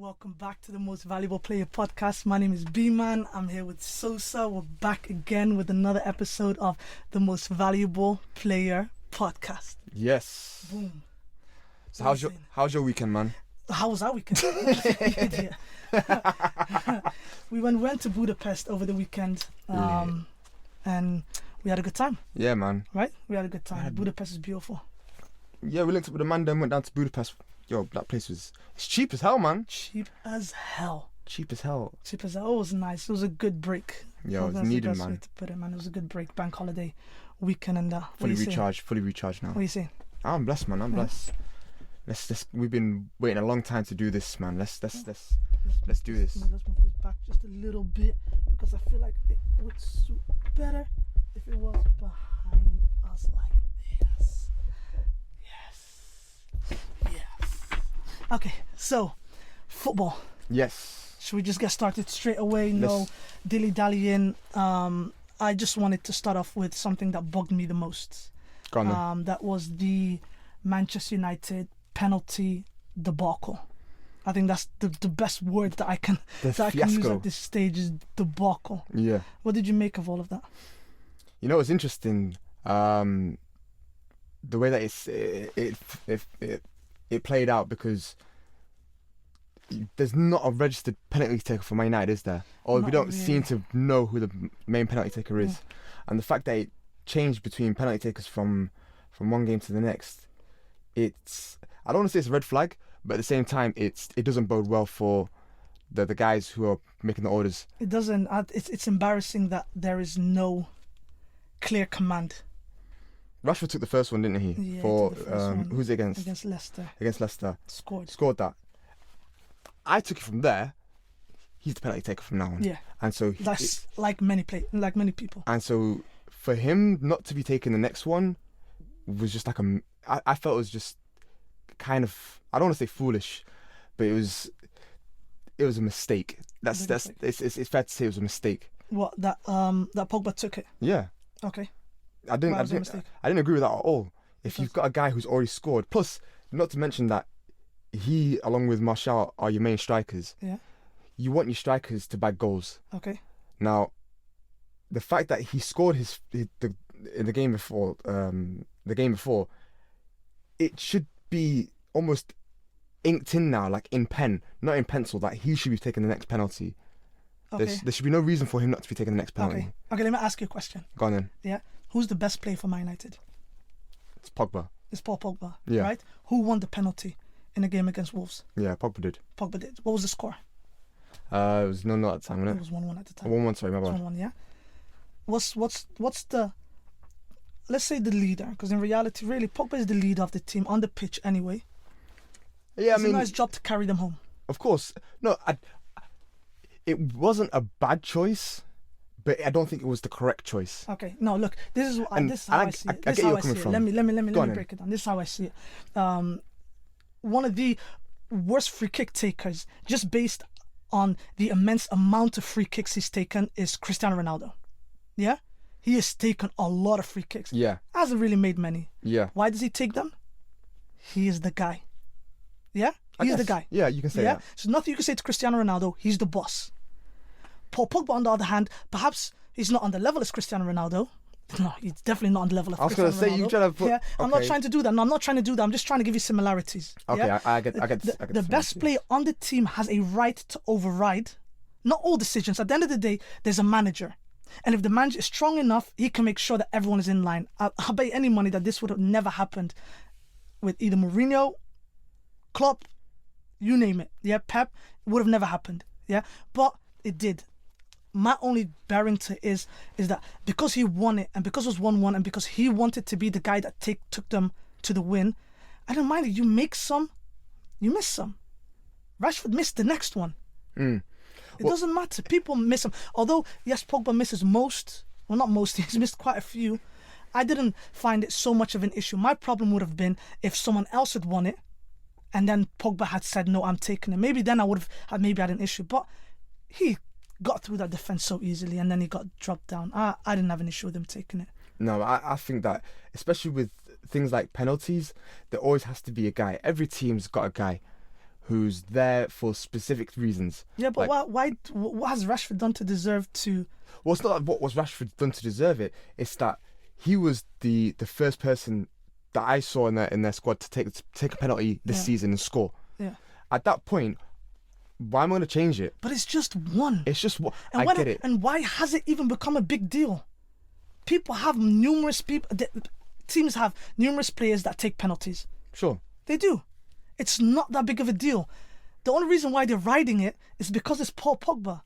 welcome back to the Most Valuable Player podcast. My name is B-Man. I'm here with Sosa. We're back again with another episode of the Most Valuable Player podcast. Yes. Boom. So how's your weekend, man? How was our weekend? We went to Budapest over the weekend, and we had a good time. Yeah, man. Right? We had a good time. Budapest is beautiful. Yeah, we linked up with a man, then went down to Budapest. Yo, that place it's cheap as hell, man. Cheap as hell. Cheap as hell. Cheap as hell. It was nice. It was a good break. Yo, it's needed, man. Way to put it, man. It was a good break. Bank holiday weekend and fully recharged now. What do you say? I'm blessed, man. I'm blessed. Let's we've been waiting a long time to do this, man. Let's do this. Let's move this back just a little bit because I feel like it would suit better if it was behind us like this. Yes. Okay, so football. Yes. Should we just get started straight away? No dilly-dallying. I just wanted to start off with something that bugged me the most. Go on then. That was the Manchester United penalty debacle. I think that's the best word that I can use at this stage is debacle. Yeah. What did you make of all of that? You know, it's interesting. The way that it played out, because there's not a registered penalty taker for Man United, is there? Or we don't seem to know who the main penalty taker is. And the fact that it changed between penalty takers from one game to the next, I don't want to say it's a red flag, but at the same time, it doesn't bode well for the guys who are making the orders. It doesn't. It's embarrassing that there is no clear command. Rashford took the first one, didn't he? Yeah, for he took the first one. Who's it against? Against Leicester. Against Leicester. Scored that. I took it from there. He's the penalty taker from now on. Yeah. And so that's like many people. And so for him not to be taking the next one was just like I felt it was just kind of, I don't want to say foolish, but it was a mistake. It's fair to say it was a mistake. What, that Pogba took it? Yeah. Okay. I didn't agree with that at all. If you've got a guy who's already scored, plus not to mention that he, along with Martial, are your main strikers. Yeah. You want your strikers to bag goals. Okay. Now, the fact that he scored in the game before, it should be almost inked in now, like in pen, not in pencil, that he should be taking the next penalty. Okay. There should be no reason for him not to be taking the next penalty. Okay, let me ask you a question. Go on then. Yeah. Who's the best player for Man United? It's Pogba. It's Paul Pogba. Yeah. Right? Who won the penalty in the game against Wolves? Yeah, Pogba did. What was the score? It was 0-0 at the time, wasn't it? It was 1-1 at the time. 1-1, sorry, my bad. 1-1, yeah. What's the, let's say the leader, because in reality, really, Pogba is the leader of the team on the pitch anyway. Yeah, it's a nice job to carry them home. Of course. No, it wasn't a bad choice, but I don't think it was the correct choice. Okay, no, look, this is how I see it. This is how I see it. Let me break it down. This is how I see it. One of the worst free kick takers, just based on the immense amount of free kicks he's taken, is Cristiano Ronaldo. Yeah? He has taken a lot of free kicks. Yeah. Hasn't really made many. Yeah. Why does he take them? He is the guy. Yeah? He's the guy. Yeah, you can say that. So nothing you can say to Cristiano Ronaldo. He's the boss. Paul Pogba, on the other hand, perhaps he's not on the level as Cristiano Ronaldo. No, he's definitely not on the level of Cristiano Ronaldo. I was going to say, you try to put... Yeah, I'm not trying to do that. No, I'm not trying to do that. I'm just trying to give you similarities. Okay, yeah? I get the best player on the team has a right to override not all decisions. At the end of the day, there's a manager. And if the manager is strong enough, he can make sure that everyone is in line. I'll bet any money that this would have never happened with either Mourinho, Klopp, you name it. Yeah, Pep, it would have never happened. Yeah, but it did. My only bearing to is that because he won it and because it was 1-1 and because he wanted to be the guy that took them to the win, I don't mind it. You make some, you miss some. Rashford missed the next one. It doesn't matter. People miss them. Although, yes, Pogba misses most. Well, not most. He's missed quite a few. I didn't find it so much of an issue. My problem would have been if someone else had won it and then Pogba had said, no, I'm taking it. Maybe then I would have maybe had an issue. But he got through that defence so easily and then he got dropped down. I didn't have an issue with him taking it. No, I think that, especially with things like penalties, there always has to be a guy. Every team's got a guy who's there for specific reasons. Yeah, but Like, what has Rashford done to deserve to? well, it's not like what was Rashford done to deserve it. It's that he was the first person that I saw in their squad to take a penalty this season and score. Yeah. At that point, why am I going to change it? But it's just one. It's just what And I get it. And why has it even become a big deal? People have numerous teams have numerous players that take penalties. Sure. They do. It's not that big of a deal. The only reason why they're riding it is because it's Paul Pogba.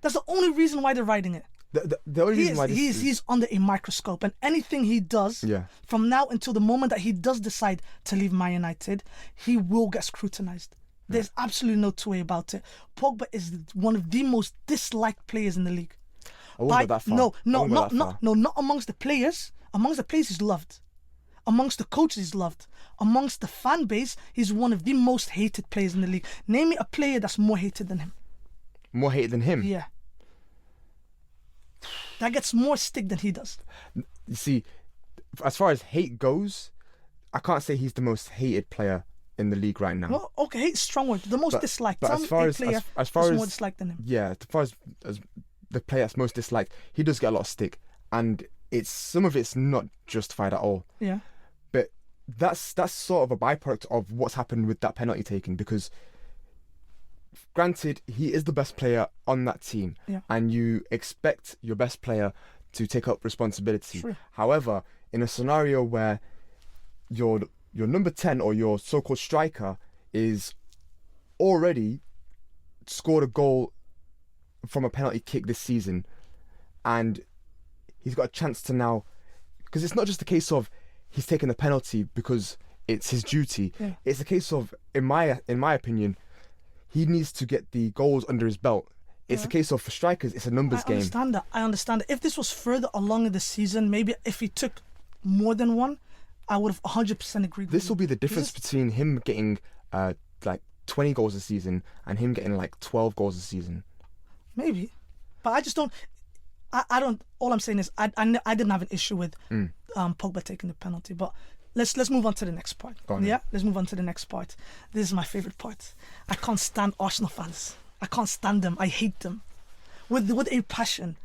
That's the only reason why they're riding it. The only reason why he's under a microscope, and anything he does from now until the moment that he does decide to leave Man United, he will get scrutinized. There's absolutely no two way about it. Pogba is one of the most disliked players in the league. I won't go that far. Not amongst the players. Amongst the players, he's loved. Amongst the coaches, he's loved. Amongst the fan base, he's one of the most hated players in the league. Name me a player that's more hated than him. More hated than him? Yeah. That gets more stick than he does. You see, as far as hate goes, I can't say he's the most hated player in the league right now. Well, okay, hate's strong word. The most disliked. But as far as more disliked than him. Yeah, as far as the player that's most disliked, he does get a lot of stick, and some of it's not justified at all. Yeah. But that's sort of a byproduct of what's happened with that penalty taking, because granted, he is the best player on that team, and you expect your best player to take up responsibility. True. However, in a scenario where your number 10 or your so-called striker is already scored a goal from a penalty kick this season, and he's got a chance to now, because it's not just a case of he's taking the penalty because it's his duty. Yeah. It's a case of, in my opinion, he needs to get the goals under his belt. It's a case of, for strikers, it's a numbers game. I understand that. If this was further along in the season, maybe if he took more than one, I would have 100% agreed with This you. will be the difference between him getting like 20 goals a season and him getting like 12 goals a season. Maybe. But I just don't... I don't... All I'm saying is I didn't have an issue with Pogba taking the penalty. But let's move on to the next part. Let's move on to the next part. This is my favourite part. I can't stand Arsenal fans. I can't stand them. I hate them. With a passion.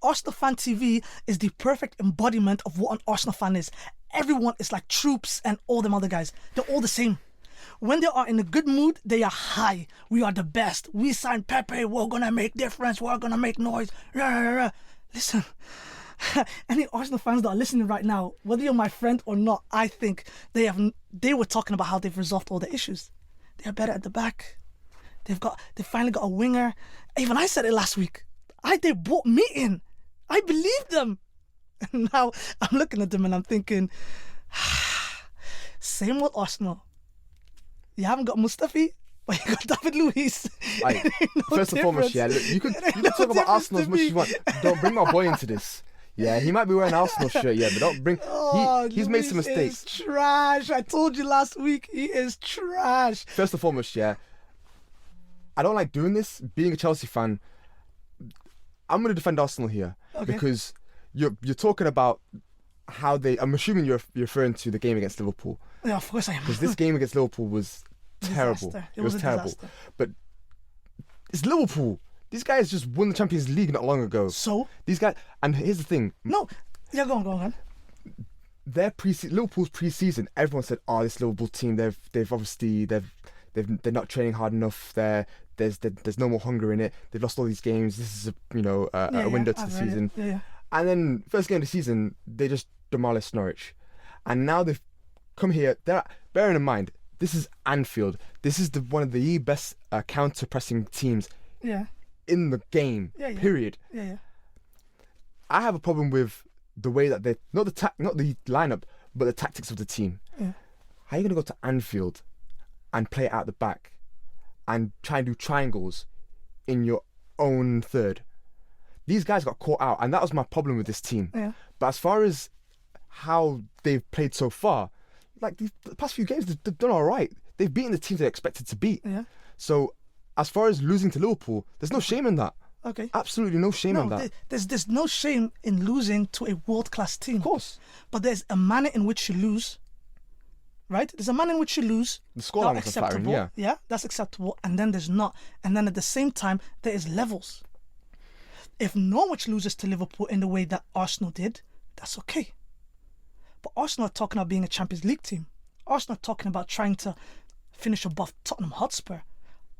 Arsenal Fan TV is the perfect embodiment of what an Arsenal fan is. Everyone is like Troops and all them other guys. They're all the same. When they are in a good mood, they are high. We are the best. We signed Pepe. We're going to make difference. We're going to make noise. Listen, any Arsenal fans that are listening right now, whether you're my friend or not, I think they were talking about how they've resolved all the issues. They're better at the back. They finally got a winger. Even I said it last week. They brought me in. I believed them. And now I'm looking at them and I'm thinking, same with Arsenal. You haven't got Mustafi, but you got David Luiz. First and foremost, look, you can talk about Arsenal as much as you want. Don't bring my boy into this. Yeah, he might be wearing an Arsenal shirt, but don't bring... he's made some mistakes. Is trash. I told you last week, he is trash. First and foremost, I don't like doing this. Being a Chelsea fan, I'm going to defend Arsenal here because you're talking about how they... I'm assuming you're referring to the game against Liverpool. Yeah, of course I am. Because this game against Liverpool was terrible. It was terrible. Disaster. But it's Liverpool. These guys just won the Champions League not long ago. So? These guys... And here's the thing. No. Yeah, go on. Liverpool's pre-season, everyone said, this Liverpool team, they're not training hard enough. There's no more hunger in it. They've lost all these games. This is a window to the season. Yeah. And then first game of the season, they just demolished Norwich, and now they've come here. Bearing in mind, this is Anfield. This is one of the best counter-pressing teams in the game. Period. Yeah. I have a problem with the way that they not the lineup, but the tactics of the team. Yeah. How are you going to go to Anfield and play it out the back and try and do triangles in your own third? These guys got caught out, and that was my problem with this team. Yeah. But as far as how they've played so far, like the past few games, they've done all right. They've beaten the teams they expected to beat. Yeah. So as far as losing to Liverpool, there's no shame in that. Okay. Absolutely no shame in that. There's no shame in losing to a world-class team. Of course. But there's a manner in which you lose right? There's a manner in which you lose. The scoreline was flattering, yeah. Yeah, that's acceptable. And then there's not. And then at the same time, there is levels. If Norwich loses to Liverpool in the way that Arsenal did, that's okay. But Arsenal are talking about being a Champions League team. Arsenal are talking about trying to finish above Tottenham Hotspur.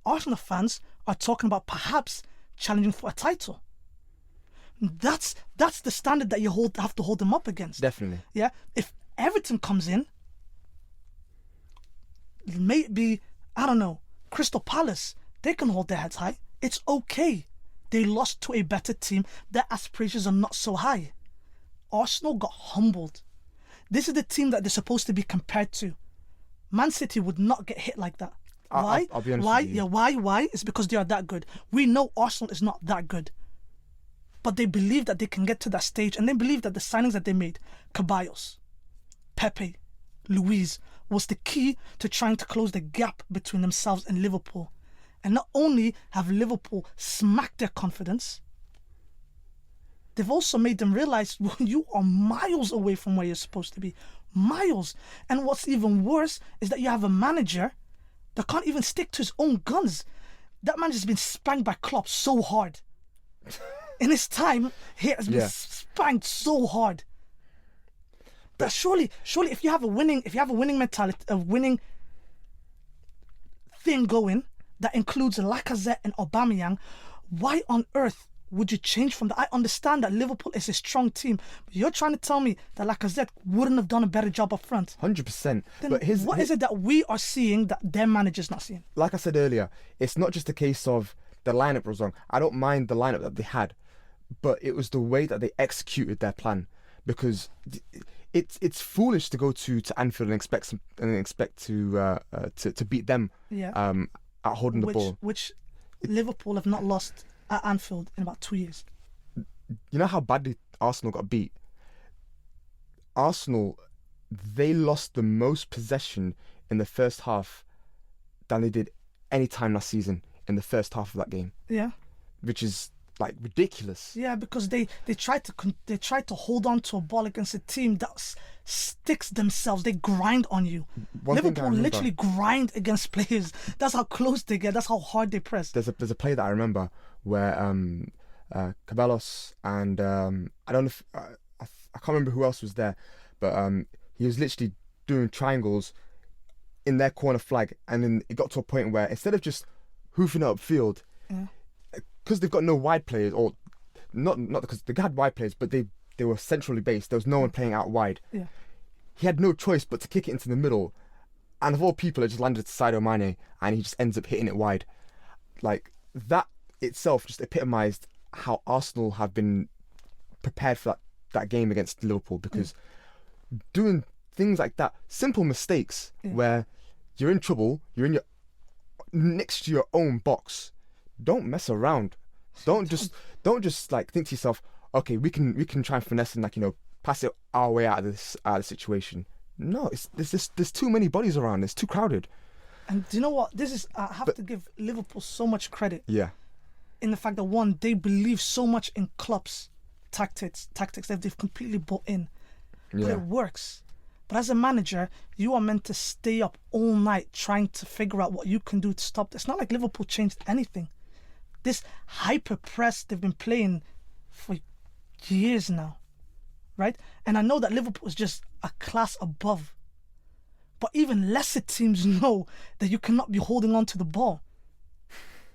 Arsenal fans are talking about perhaps challenging for a title. That's the standard that you have to hold them up against. Definitely. Yeah. If Everton comes in, maybe, I don't know, Crystal Palace, they can hold their heads high. It's okay. They lost to a better team. Their aspirations are not so high. Arsenal got humbled. This is the team that they're supposed to be compared to. Man City would not get hit like that. Why? I'll be honest why? with you. Yeah, why? It's because they are that good. We know Arsenal is not that good. But they believe that they can get to that stage, and they believe that the signings that they made, Ceballos, Pepe, Luiz, was the key to trying to close the gap between themselves and Liverpool. And not only have Liverpool smacked their confidence, they've also made them realize, well, you are miles away from where you're supposed to be. Miles. And what's even worse is that you have a manager that can't even stick to his own guns. That manager's been spanked by Klopp so hard. In his time, he has been spanked so hard. That surely, if you have a winning mentality, a winning thing going that includes Lacazette and Aubameyang, why on earth would you change from that? I understand that Liverpool is a strong team, but you're trying to tell me that Lacazette wouldn't have done a better job up front. 100%. Then But what is it that we are seeing that their manager's not seeing? like I said earlier, it's not just a case of the lineup was wrong. I don't mind the lineup that they had, but it was the way that they executed their plan. Because it's foolish to go to Anfield and expect to beat them at holding the ball. Which Liverpool have not lost at Anfield in about 2 years. You know how badly Arsenal got beat? Arsenal, they lost the most possession in the first half than they did any time last season in the first half of that game. Yeah. Which is like ridiculous. Yeah, because they try to hold on to a ball against a team that sticks themselves. They grind on you. Liverpool literally grind against players. That's how close they get. That's how hard they press. There's a play that I remember where Ceballos and I don't know if I can't remember who else was there, but he was literally doing triangles in their corner flag, and then it got to a point where instead of just hoofing it upfield, because they've got no wide players, or not because they had wide players, but they were centrally based. There was no one playing out wide. Yeah. He had no choice but to kick it into the middle, and of all people, it just landed to Sadio Mane, and he just ends up hitting it wide. Like that itself just epitomised how Arsenal have been prepared for that game against Liverpool, because doing things like that, simple mistakes where you're in trouble, you're in your next to your own box. Don't mess around. Don't just like think to yourself, okay, we can try and finesse and pass it our way out of the situation. No, there's too many bodies around. It's too crowded. And do you know what? I have to give Liverpool so much credit. Yeah. In the fact that one, they believe so much in Klopp's tactics that they've completely bought in. But it works. But as a manager, you are meant to stay up all night trying to figure out what you can do to stop this. It's not like Liverpool changed anything. This hyper press they've been playing for years now, right? And I know that Liverpool is just a class above. But even lesser teams know that you cannot be holding on to the ball.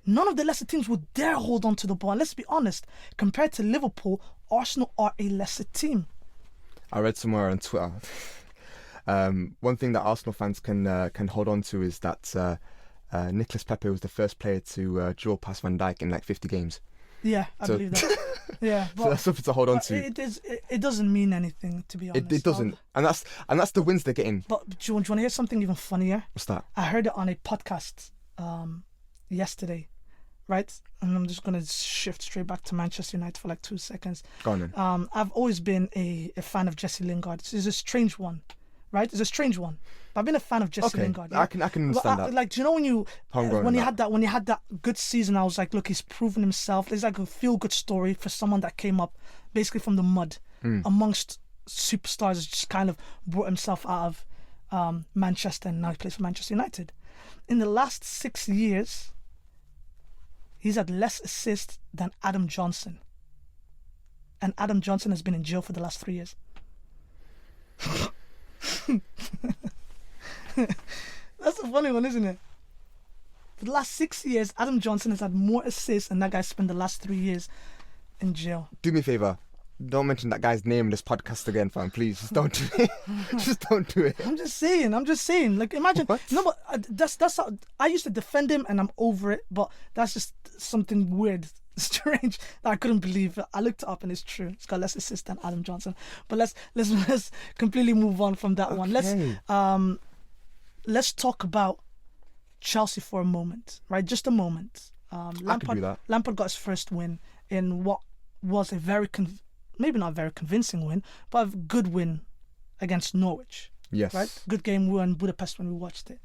None of the lesser teams would dare hold on to the ball. And let's be honest, compared to Liverpool, Arsenal are a lesser team. I read somewhere on Twitter. One thing that Arsenal fans can hold on to is that Nicolas Pepe was the first player to draw past Van Dijk in like 50 games. Yeah, I believe that. Yeah, but, so that's something to hold on to. It doesn't mean anything, to be honest. It doesn't, and that's the wins they're getting. But do you want to hear something even funnier? What's that? I heard it on a podcast yesterday, right? And I'm just gonna shift straight back to Manchester United for like 2 seconds. Go on then. I've always been a fan of Jesse Lingard. It's a strange one, right? It's a strange one. But I've been a fan of Jesse Lingard. Yeah? I can understand that. Like, do you know when you had that good season? I was like, look, he's proven himself. There's like a feel good story for someone that came up basically from the mud amongst superstars. Just kind of brought himself out Manchester, and now he plays for Manchester United. In the last 6 years, he's had less assists than Adam Johnson. And Adam Johnson has been in jail for the last 3 years. That's a funny one, isn't it? For the last 6 years, Adam Johnson has had more assists, and that guy spent the last 3 years in jail. Do me a favour. Don't mention that guy's name in this podcast again, fam. Please, just don't do it. Just don't do it. I'm just saying. Like, imagine. What? No, but that's how I used to defend him, and I'm over it. But that's just something weird, strange that I couldn't believe. I looked it up, and it's true. It's got less assists than Adam Johnson. But let's completely move on from that one. Let's talk about Chelsea for a moment, right? Just a moment. I could do that. Lampard got his first win in what was a very maybe not a very convincing win, but a good win against Norwich. Yes. Right? Good game. We were in Budapest when we watched it.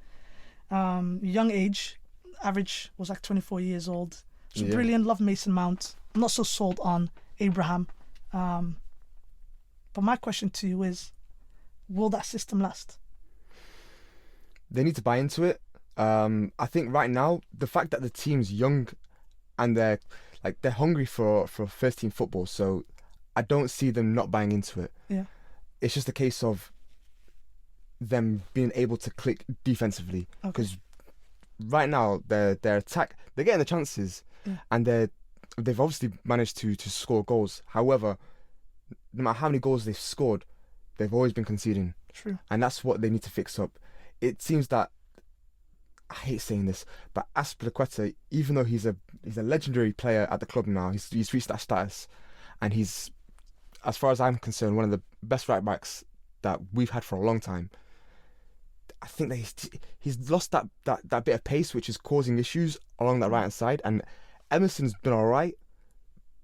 Young age, average was like 24 years old. So brilliant. Love Mason Mount. I'm not so sold on Abraham. But my question to you is, will that system last? They need to buy into it. I think right now, the fact that the team's young and they're hungry for first team football, so I don't see them not buying into it. Yeah. It's just a case of them being able to click defensively, because right now their attack, they're getting the chances, and they've obviously managed to score goals. However, no matter how many goals they've scored, they've always been conceding. True. And that's what they need to fix up. It seems that, I hate saying this, but Azpilicueta, even though he's a legendary player at the club now, he's reached that status, and he's, as far as I'm concerned, one of the best right backs that we've had for a long time. I think that he's lost that bit of pace, which is causing issues along that right hand side. And Emerson's been alright,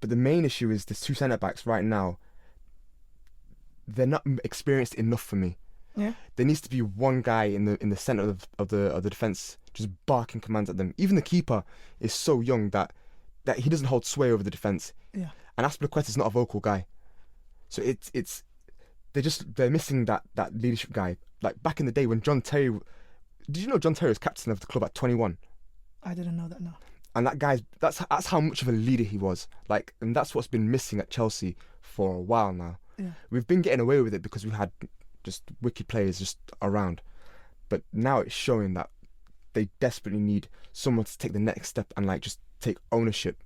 but the main issue is the two centre backs right now. They're not experienced enough for me. Yeah. There needs to be one guy in the centre of the defence just barking commands at them. Even the keeper is so young that he doesn't hold sway over the defence. Yeah. And Azpilicueta is not a vocal guy. So they're missing that leadership guy. Like back in the day when John Terry, did you know John Terry was captain of the club at 21? I didn't know that, no. And that guy's, that's how much of a leader he was. Like, and that's what's been missing at Chelsea for a while now. Yeah. We've been getting away with it because we had just wicked players just around. But now it's showing that they desperately need someone to take the next step and like just take ownership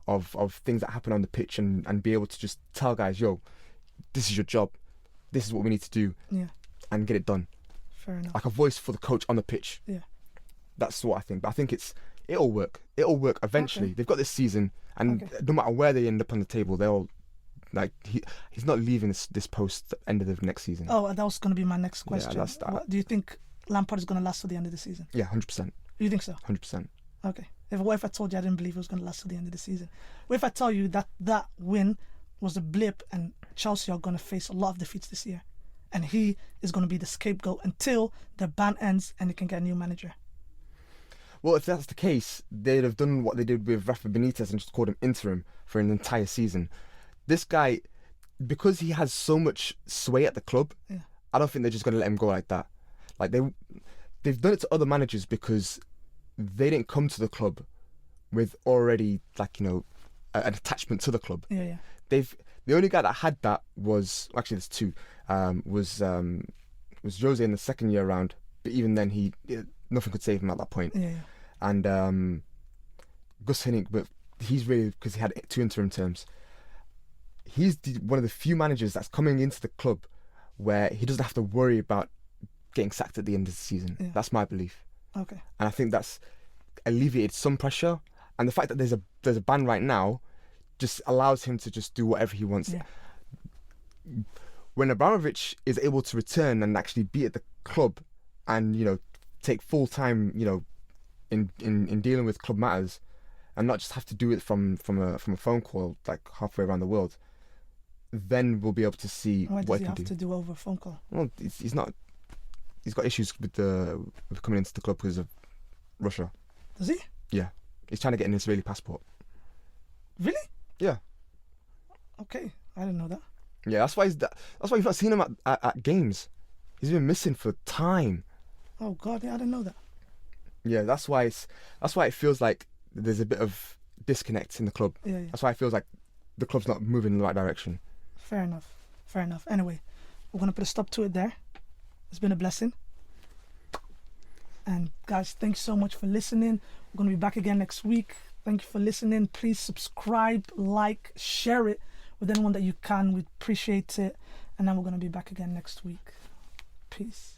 of things that happen on the pitch and be able to just tell guys, yo, this is your job. This is what we need to do. Yeah. And get it done. Fair enough. Like a voice for the coach on the pitch. Yeah. That's what I think. But I think it'll work. It'll work eventually. Okay. They've got this season, and no matter where they end up on the table, they'll like he's not leaving this post end of the next season. Oh, that was going to be my next question. Yeah, do you think Lampard is going to last to the end of the season? Yeah, 100%. You think so? 100%. Okay. What if I told you I didn't believe it was going to last to the end of the season? What if I tell you that win was a blip and Chelsea are going to face a lot of defeats this year, and he is going to be the scapegoat until the ban ends and they can get a new manager? Well, if that's the case, they'd have done what they did with Rafa Benitez and just called him interim for an entire season. This guy, because he has so much sway at the club, I don't think they're just going to let him go like that. Like they've done it to other managers because they didn't come to the club with already an attachment to the club. Yeah. The only guy that had that was, actually there's two, was Jose in the second year round, but even then nothing could save him at that point. Yeah. And Gus Hiddink, but he's really, because he had 2 interim terms, he's one of the few managers that's coming into the club where he doesn't have to worry about getting sacked at the end of the season. Yeah. That's my belief. Okay. And I think that's alleviated some pressure, and the fact that there's a ban right now just allows him to just do whatever he wants. Yeah. When Abramovich is able to return and actually be at the club and take full time in dealing with club matters, and not just have to do it from a phone call like halfway around the world, then we'll be able to see what he can do. Why does he have to do over a phone call? Well, he's not. He's got issues with coming into the club because of Russia. Does he? Yeah, he's trying to get an Israeli passport. Really? Yeah. Okay, I didn't know that. Yeah, that's why you've not seen him at games. He's been missing for time. Oh God, yeah, I didn't know that. Yeah, that's why it feels like there's a bit of disconnect in the club. Yeah. That's why it feels like the club's not moving in the right direction. Fair enough. Anyway, we're gonna put a stop to it there. It's been a blessing. And guys, thanks so much for listening. We're gonna be back again next week. Thank you for listening. Please subscribe, like, share it with anyone that you can. We appreciate it. And then we're gonna be back again next week. Peace.